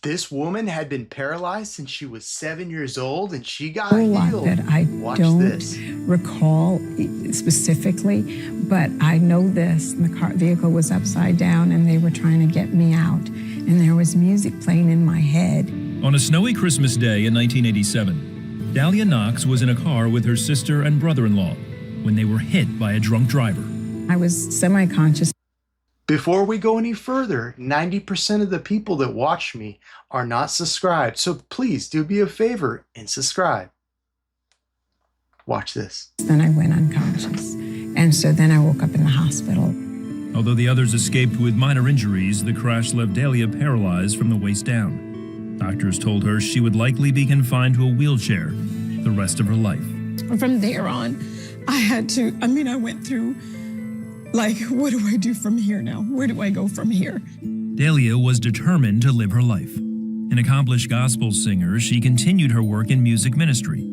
This woman had been paralyzed since she was 7 years old and she got A lot healed. that I Watch don't this. recall specifically, but I know this. The vehicle was upside down and they were trying to get me out. And there was music playing in my head. On a snowy Christmas day in 1987, Dahlia Knox was in a car with her sister and brother-in-law when they were hit by a drunk driver. I was semi-conscious. Before we go any further, 90% of the people that watch me are not subscribed, so please do me a favor and subscribe. Watch this. Then I went unconscious. And so then I woke up in the hospital. Although the others escaped with minor injuries, the crash left Dahlia paralyzed from the waist down. Doctors told her she would likely be confined to a wheelchair the rest of her life. From there on, I went through, what do I do from here now? Where do I go from here? Dahlia was determined to live her life. An accomplished gospel singer, she continued her work in music ministry,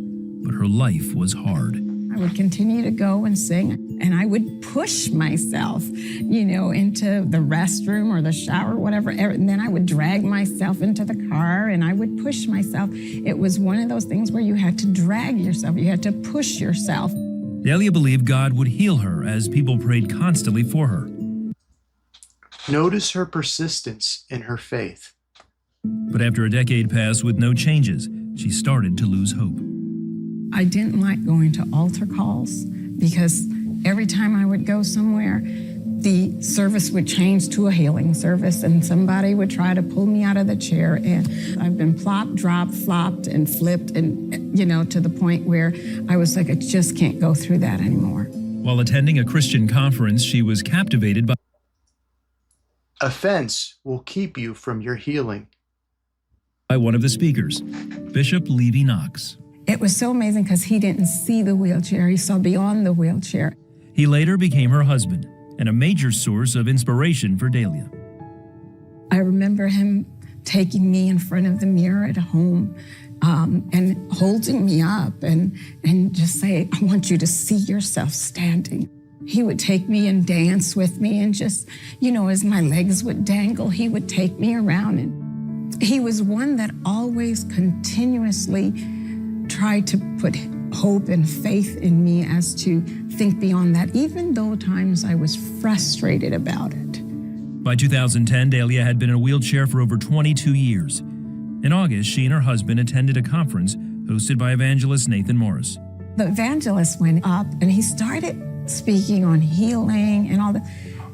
but her life was hard. I would continue to go and sing, and I would push myself, into the restroom or the shower, whatever. And then I would drag myself into the car, and I would push myself. It was one of those things where you had to drag yourself. You had to push yourself. Dahlia believed God would heal her as people prayed constantly for her. Notice her persistence in her faith. But after a decade passed with no changes, she started to lose hope. I didn't like going to altar calls because every time I would go somewhere, the service would change to a healing service and somebody would try to pull me out of the chair. And I've been plopped, dropped, flopped, and flipped, and, to the point where I was like, I just can't go through that anymore. While attending a Christian conference, she was captivated by Offense will keep you from your healing. one of the speakers, Bishop Levy Knox. It was so amazing because he didn't see the wheelchair. He saw beyond the wheelchair. He later became her husband and a major source of inspiration for Dahlia. I remember him taking me in front of the mirror at home and holding me up and just say, I want you to see yourself standing. He would take me and dance with me and just, as my legs would dangle, he would take me around. And he was one that always continuously tried to put hope and faith in me as to think beyond that, even though times I was frustrated about it. By 2010, Dahlia had been in a wheelchair for over 22 years. In August, she and her husband attended a conference hosted by evangelist Nathan Morris. The evangelist went up and he started speaking on healing and all that.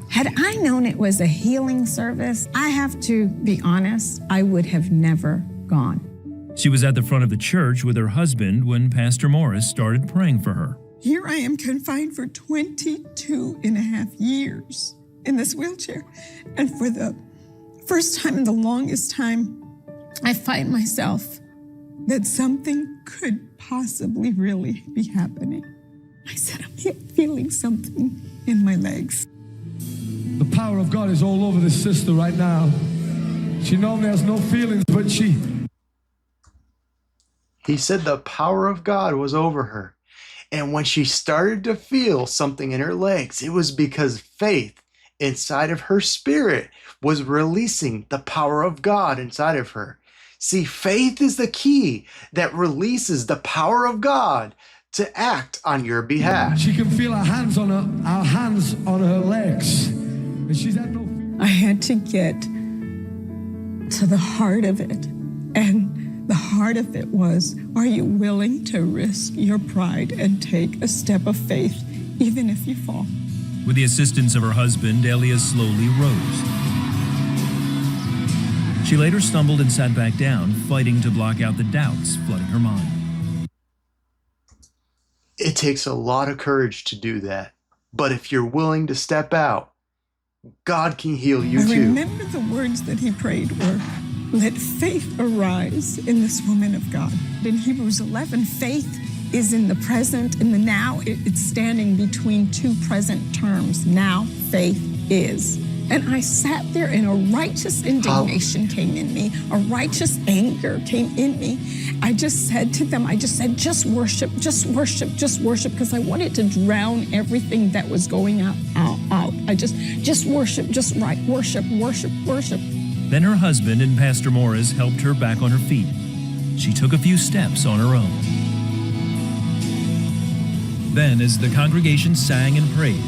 Had I known it was a healing service, I have to be honest, I would have never gone. She was at the front of the church with her husband when Pastor Morris started praying for her. Here I am confined for 22 and a half years in this wheelchair. And for the first time in the longest time, I find myself that something could possibly really be happening. I said, I'm feeling something in my legs. The power of God is all over this sister right now. She normally has no feelings, but He said the power of God was over her. And when she started to feel something in her legs, it was because faith inside of her spirit was releasing the power of God inside of her. See, faith is the key that releases the power of God to act on your behalf. she can feel our hands on her legs. And she's had no fear. I had to get to the heart of it. And the heart of it was, are you willing to risk your pride and take a step of faith, even if you fall? With the assistance of her husband, Dahlia slowly rose. She later stumbled and sat back down, fighting to block out the doubts flooding her mind. It takes a lot of courage to do that. But if you're willing to step out, God can heal you I too. remember the words that he prayed were, let faith arise in this woman of God. In Hebrews 11, faith is in the present, in the now. It's standing between two present terms. Now faith is. And I sat there and a righteous indignation came in me, a righteous anger came in me. I just said to them, just worship, just worship, just worship, because I wanted to drown everything that was going out. I just worship, just right, worship, worship, worship. Then her husband and Pastor Morris helped her back on her feet. She took a few steps on her own. Then, as the congregation sang and prayed,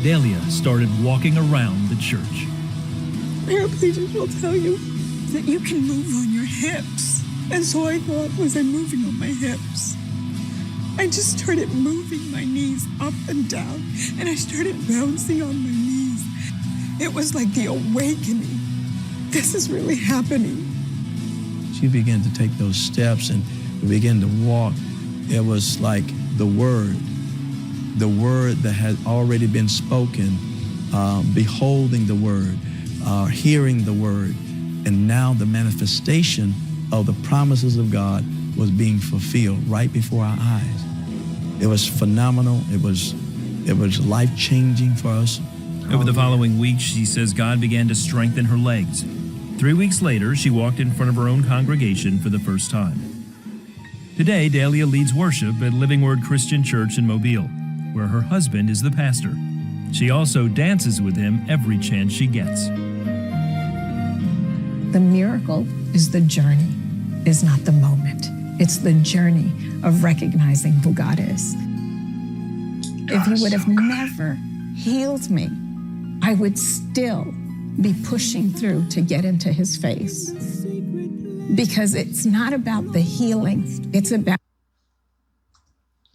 Delia started walking around the church. Paraplegics will tell you that you can move on your hips. And so I thought, was I moving on my hips? I just started moving my knees up and down, and I started bouncing on my knees. It was like the awakening. This is really happening. She began to take those steps and began to walk. It was like the word that had already been spoken, beholding the word, hearing the word, and now the manifestation of the promises of God was being fulfilled right before our eyes. It was phenomenal. It was life-changing for us. Over the following week, she says God began to strengthen her legs. 3 weeks later, she walked in front of her own congregation for the first time. Today, Delia leads worship at Living Word Christian Church in Mobile, where her husband is the pastor. She also dances with him every chance she gets. The miracle is the journey, is not the moment. It's the journey of recognizing who God is. If he would have never healed me, I would still be pushing through to get into his face. Because it's not about the healing, it's about...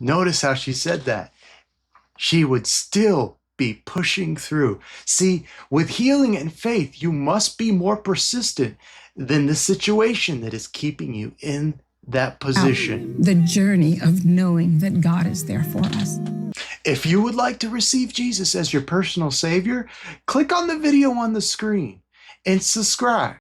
Notice how she said that. She would still be pushing through. See, with healing and faith, you must be more persistent than the situation that is keeping you in that position. The journey of knowing that God is there for us. If you would like to receive Jesus as your personal Savior, click on the video on the screen and subscribe.